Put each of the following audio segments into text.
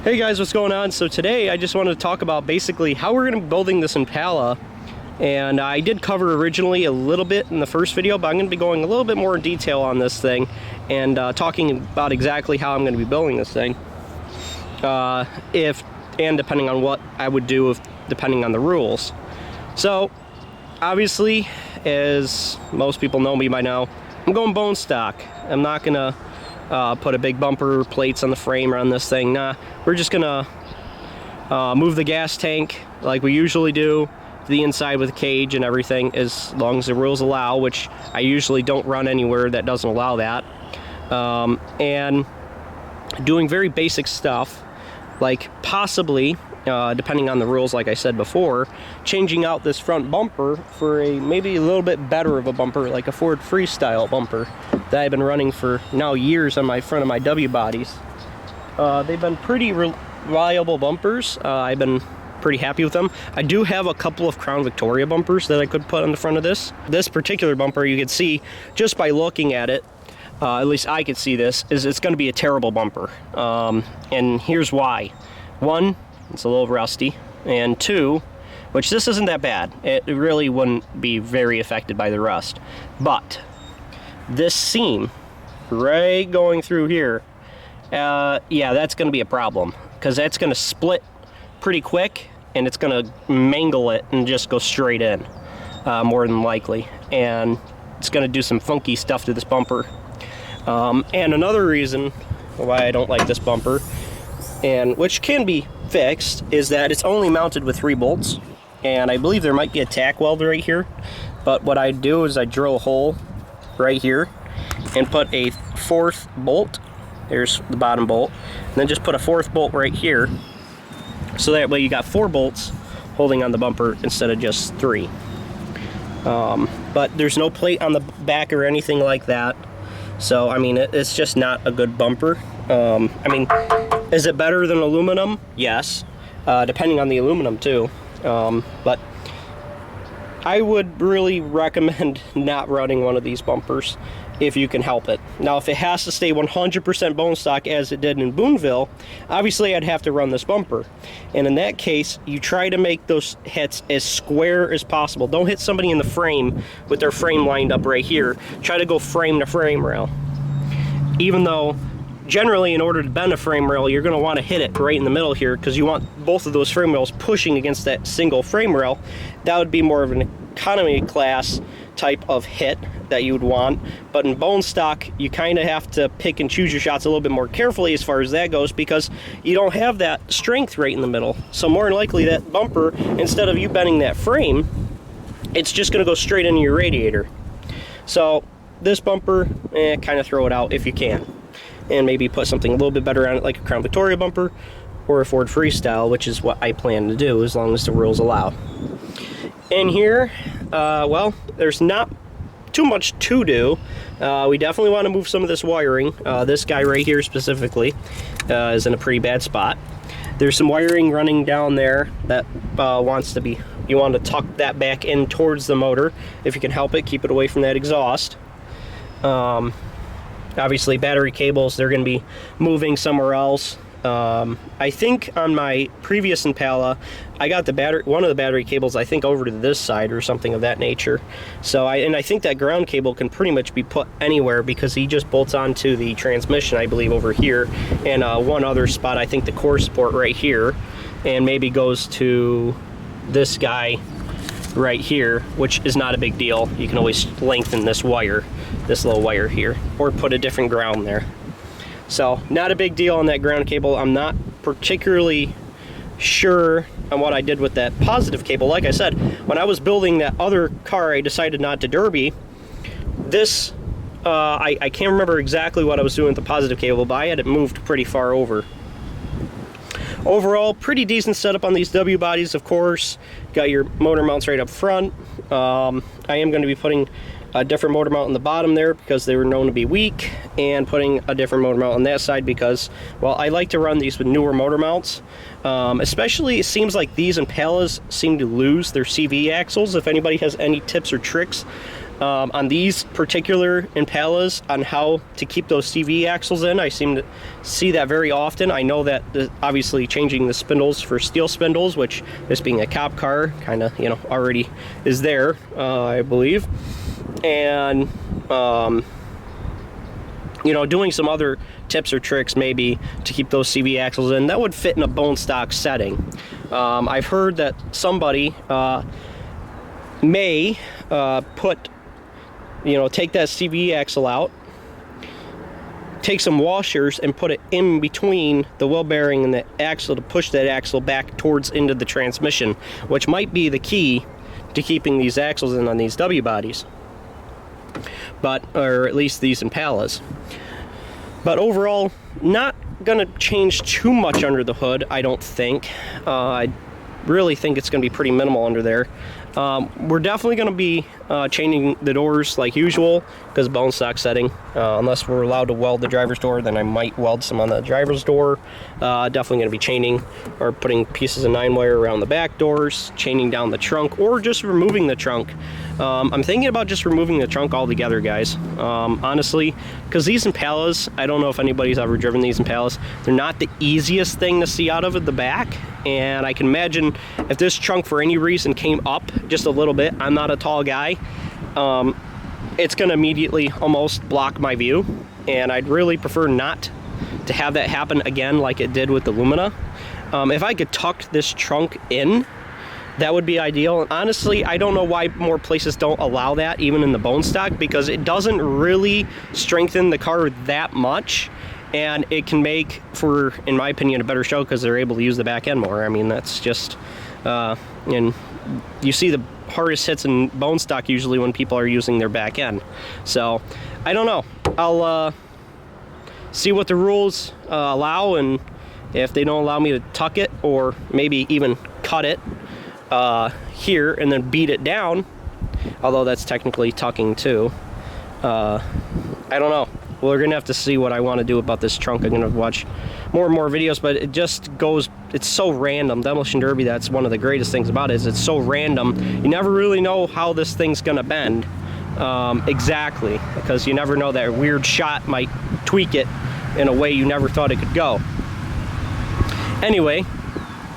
Hey guys, what's going on? So today I just wanted to talk about basically how we're going to be building this Impala. And I did cover originally a little bit in the first video, but I'm going to be going a little bit more in detail on this thing and talking about exactly how I'm going to be building this thing. Depending on what I would do depending on the rules. So obviously, as most people know me by now, I'm going bone stock. I'm not going to put a big bumper plates on the frame or on this thing. Nah, we're just gonna move the gas tank like we usually do to the inside with a cage and everything, as long as the rules allow, which I usually don't run anywhere that doesn't allow that. And doing very basic stuff, like possibly, depending on the rules, like I said before, changing out this front bumper for maybe a little bit better of a bumper, like a Ford Freestyle bumper that I've been running for now years on my front of my W bodies. They've been pretty reliable bumpers. I've been pretty happy with them. I do have a couple of Crown Victoria bumpers that I could put on the front of this. This particular bumper, you can see just by looking at it, at least I could see this, is it's going to be a terrible bumper. And here's why. One, it's a little rusty, and two, which this isn't that bad. It really wouldn't be very affected by the rust. But this seam right going through here, yeah, that's going to be a problem, because that's going to split pretty quick and it's going to mangle it and just go straight in, more than likely, and it's going to do some funky stuff to this bumper. And another reason why I don't like this bumper, and which can be fixed, is that it's only mounted with 3 bolts, and I believe there might be a tack weld right here. But what I do is I drill a hole right here and put a 4th bolt. There's the bottom bolt, and then just put a 4th bolt right here, so that way you got 4 bolts holding on the bumper instead of just 3. But there's no plate on the back or anything like that, so I mean it's just not a good bumper. I mean, is it better than aluminum? Yes, depending on the aluminum too. But I would really recommend not running one of these bumpers if you can help it. Now, if it has to stay 100% bone stock as it did in Boonville, obviously I'd have to run this bumper. And in that case, you try to make those hits as square as possible. Don't hit somebody in the frame with their frame lined up right here. Try to go frame to frame rail. Even though generally, in order to bend a frame rail, you're going to want to hit it right in the middle here, because you want both of those frame rails pushing against that single frame rail. That would be more of an economy class type of hit that you would want. But in bone stock, you kind of have to pick and choose your shots a little bit more carefully as far as that goes, because you don't have that strength right in the middle. So more than likely, that bumper, instead of you bending that frame, it's just going to go straight into your radiator. So this bumper, kind of throw it out if you can, and maybe put something a little bit better on it, like a Crown Victoria bumper or a Ford Freestyle, which is what I plan to do as long as the rules allow. In here, well, there's not too much to do. We definitely want to move some of this wiring. This guy right here specifically is in a pretty bad spot. There's some wiring running down there that you want to tuck that back in towards the motor if you can help it. Keep it away from that exhaust. Obviously, battery cables, they're going to be moving somewhere else. I think on my previous Impala, I got one of the battery cables, I think, over to this side or something of that nature. So I think that ground cable can pretty much be put anywhere, because he just bolts onto the transmission, I believe, over here, and one other spot, I think the core support right here, and maybe goes to this guy right here, which is not a big deal. You can always lengthen this wire, this little wire here, or put a different ground there. So not a big deal on that ground cable. I'm not particularly sure on what I did with that positive cable. Like I said, when I was building that other car I decided not to derby, this I can't remember exactly what I was doing with the positive cable, but I had it moved pretty far over. Overall, pretty decent setup on these W bodies, of course. Got your motor mounts right up front. I am going to be putting a different motor mount on the bottom there, because they were known to be weak, and putting a different motor mount on that side because, well, I like to run these with newer motor mounts. Especially, it seems like these Impalas seem to lose their CV axles. If anybody has any tips or tricks on these particular Impalas on how to keep those CV axles in. I seem to see that very often. I know that obviously changing the spindles for steel spindles, which this being a cop car kind of, you know, already is there, I believe. And you know, doing some other tips or tricks maybe to keep those CV axles in that would fit in a bone stock setting. I've heard that somebody may put, you know, take that CV axle out, take some washers and put it in between the wheel bearing and the axle to push that axle back towards into the transmission, which might be the key to keeping these axles in on these W bodies, but, or at least these Impalas. But overall, not gonna change too much under the hood, I don't think. I really think it's gonna be pretty minimal under there. We're definitely going to be changing the doors like usual because bone stock setting. Unless we're allowed to weld the driver's door, then I might weld some on the driver's door. Definitely going to be chaining or putting pieces of 9-wire around the back doors, chaining down the trunk, or just removing the trunk. I'm thinking about just removing the trunk altogether, guys. Honestly, because these Impalas, I don't know if anybody's ever driven these Impalas, they're not the easiest thing to see out of the back. And I can imagine if this trunk for any reason came up just a little bit, I'm not a tall guy, it's going to immediately almost block my view. And I'd really prefer not to have that happen again like it did with the Lumina. If I could tuck this trunk in, that would be ideal. And honestly, I don't know why more places don't allow that, even in the bone stock, because it doesn't really strengthen the car that much. And it can make for, in my opinion, a better show because they're able to use the back end more. I mean, that's just, and you see the hardest hits in bone stock usually when people are using their back end. So, I don't know. I'll see what the rules allow, and if they don't allow me to tuck it or maybe even cut it here and then beat it down, although that's technically tucking too. I don't know. Well, we're gonna have to see what I want to do about this trunk. I'm gonna watch more and more videos, but it just goes, it's so random. Demolition Derby, that's one of the greatest things about it, is it's so random. You never really know how this thing's gonna bend exactly, because you never know, that weird shot might tweak it in a way you never thought it could go. Anyway,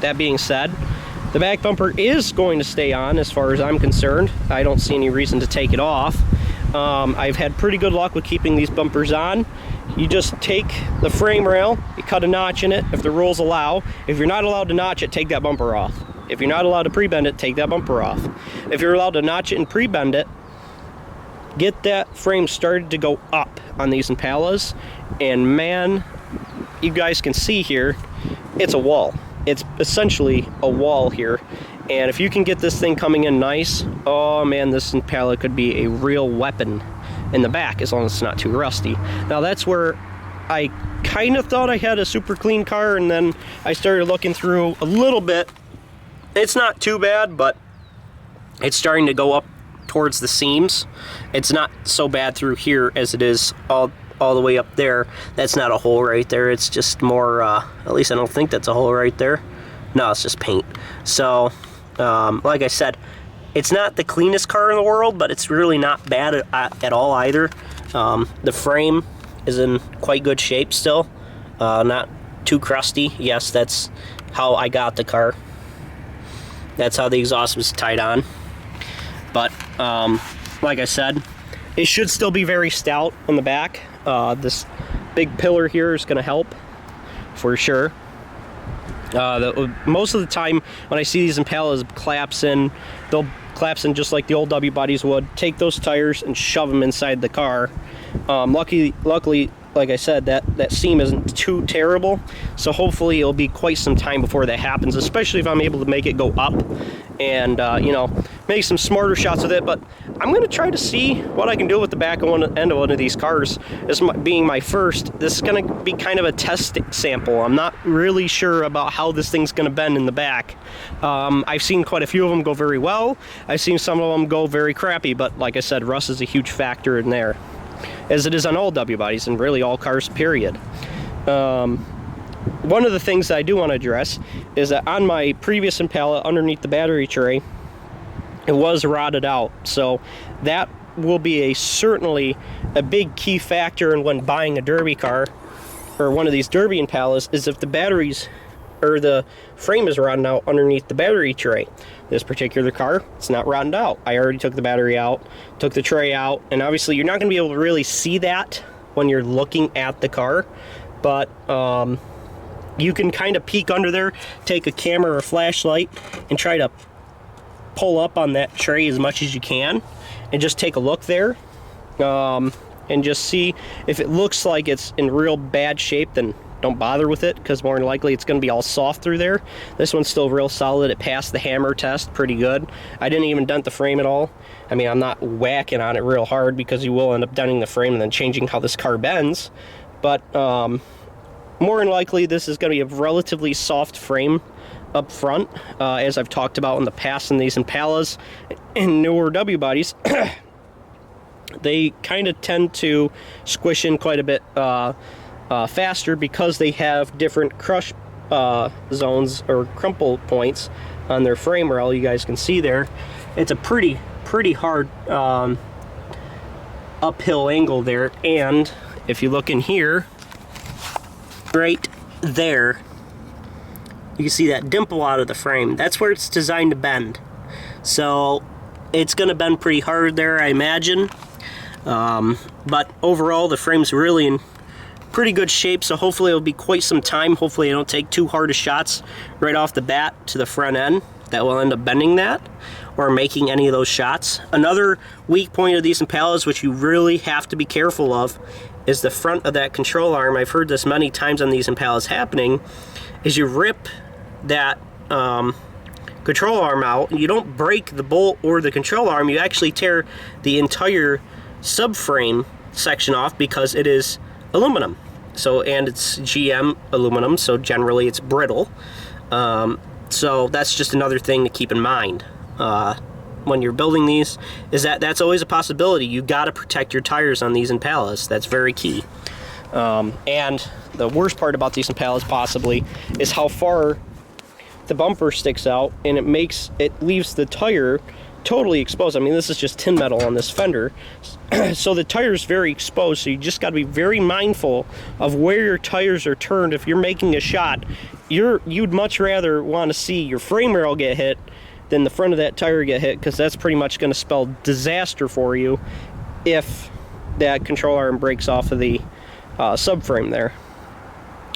that being said, the back bumper is going to stay on as far as I'm concerned. I don't see any reason to take it off. I've had pretty good luck with keeping these bumpers on. You just take the frame rail, you cut a notch in it if the rules allow. If you're not allowed to notch it, take that bumper off. If you're not allowed to pre-bend it, take that bumper off. If you're allowed to notch it and pre-bend it, get that frame started to go up on these Impalas. And man, you guys can see here, it's a wall. It's essentially a wall here. And if you can get this thing coming in nice, oh man, this Impala could be a real weapon in the back, as long as it's not too rusty. Now that's where I kind of thought I had a super clean car, and then I started looking through a little bit. It's not too bad, but it's starting to go up towards the seams. It's not so bad through here as it is all the way up there. That's not a hole right there. It's just more, at least I don't think that's a hole right there. No, it's just paint. So, like I said, it's not the cleanest car in the world, but it's really not bad at all either. The frame is in quite good shape still. Not too crusty. Yes, that's how I got the car. That's how the exhaust was tied on. But, like I said, it should still be very stout in the back. This big pillar here is going to help for sure. Most of the time when I see these Impalas collapse in, they'll collapse in just like the old W bodies would. Take those tires and shove them inside the car. Luckily, like I said, that seam isn't too terrible, so hopefully it'll be quite some time before that happens, especially if I'm able to make it go up and you know, make some smarter shots with it. But I'm going to try to see what I can do with the back end of one of these cars. This being my first, this is going to be kind of a test sample. I'm not really sure about how this thing's going to bend in the back. I've seen quite a few of them go very well. I've seen some of them go very crappy, but like I said, rust is a huge factor in there, as it is on all W bodies and really all cars, period. One of the things that I do want to address is that on my previous Impala, underneath the battery tray, it was rotted out. So that will be certainly a big key factor in when buying a Derby car, or one of these Derby Impalas, is if the batteries or the frame is rotting out underneath the battery tray. This particular car, it's not rotted out. I already took the battery out, took the tray out, and obviously you're not going to be able to really see that when you're looking at the car, but you can kind of peek under there, take a camera or a flashlight, and try to pull up on that tray as much as you can, and just take a look there, and just see if it looks like it's in real bad shape. Then don't bother with it, because more than likely it's going to be all soft through there. This one's still real solid. It passed the hammer test pretty good. I didn't even dent the frame at all. I mean, I'm not whacking on it real hard, because you will end up denting the frame and then changing how this car bends. But more than likely this is going to be a relatively soft frame up front, as I've talked about in the past in these Impalas and newer W bodies. They kind of tend to squish in quite a bit faster, because they have different crush zones or crumple points on their frame rail. You guys can see there. It's a pretty hard uphill angle there, and if you look in here, right there, you can see that dimple out of the frame. That's where it's designed to bend. So it's going to bend pretty hard there, I imagine. But overall, the frame's really in pretty good shape, so hopefully it'll be quite some time. Hopefully I don't take too hard of shots right off the bat to the front end that will end up bending that, or making any of those shots. Another weak point of these Impalas, which you really have to be careful of, is the front of that control arm. I've heard this many times on these Impalas happening, is you rip that control arm out, and you don't break the bolt or the control arm, you actually tear the entire subframe section off, because it is aluminum. So, and it's GM aluminum, so generally it's brittle. So that's just another thing to keep in mind when you're building these, is that that's always a possibility. You got to protect your tires on these Impalas. That's very key. And the worst part about these Impalas possibly is how far the bumper sticks out, and it leaves the tire totally exposed. I mean, this is just tin metal on this fender, so the tire is very exposed, so you just got to be very mindful of where your tires are turned. If you're making a shot, you'd much rather want to see your frame rail get hit than the front of that tire get hit, because that's pretty much going to spell disaster for you if that control arm breaks off of the subframe there.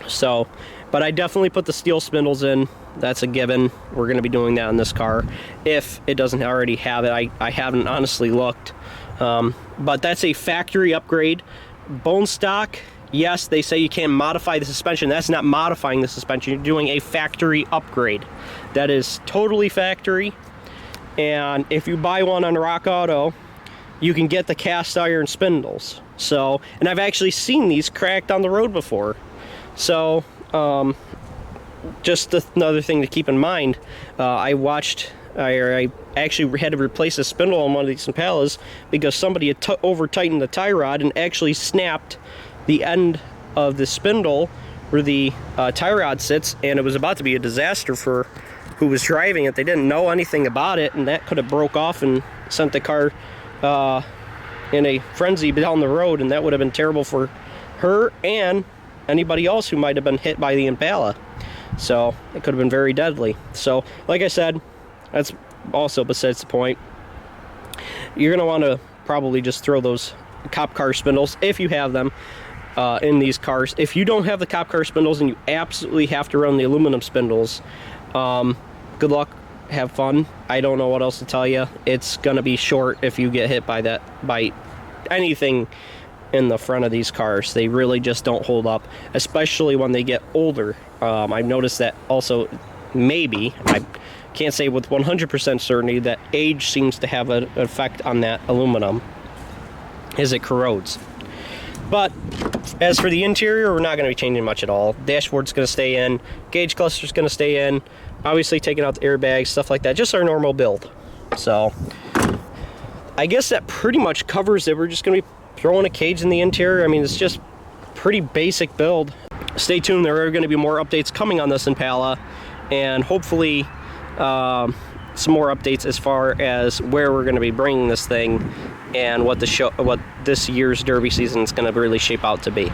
So, but I definitely put the steel spindles in. That's a given. We're going to be doing that in this car if it doesn't already have it. I haven't honestly looked, but that's a factory upgrade. Bone stock, yes, they say you can't modify the suspension. That's not modifying the suspension. You're doing a factory upgrade. That is totally factory. And if you buy one on Rock Auto, you can get the cast iron spindles. So, and I've actually seen these cracked on the road before. So, just another thing to keep in mind. I actually had to replace a spindle on one of these Impalas because somebody had over-tightened the tie rod and actually snapped the end of the spindle where the tie rod sits, and it was about to be a disaster for who was driving it. They didn't know anything about it, and that could have broke off and sent the car in a frenzy down the road, and that would have been terrible for her and anybody else who might have been hit by the Impala. So it could have been very deadly. So like I said, that's also besides the point. You're going to want to probably just throw those cop car spindles, if you have them, in these cars. If you don't have the cop car spindles and you absolutely have to run the aluminum spindles, good luck, have fun. I don't know what else to tell you. It's going to be short if you get hit by anything in the front of these cars. They really just don't hold up, especially when they get older. I've noticed that also. Maybe, I can't say with 100% certainty, that age seems to have an effect on that aluminum as it corrodes. But as for the interior, we're not going to be changing much at all. Dashboard's going to stay in, gauge cluster's going to stay in, obviously taking out the airbags, stuff like that, just our normal build. So I guess that pretty much covers it. We're just going to be throwing a cage in the interior. I mean, it's just pretty basic build. Stay tuned, there are going to be more updates coming on this Impala, and hopefully some more updates as far as where we're going to be bringing this thing and what this year's Derby season is going to really shape out to be.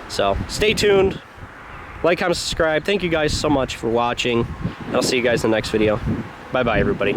So stay tuned, like, comment, subscribe. Thank you guys so much for watching. I'll see you guys in the next video. Bye bye, everybody.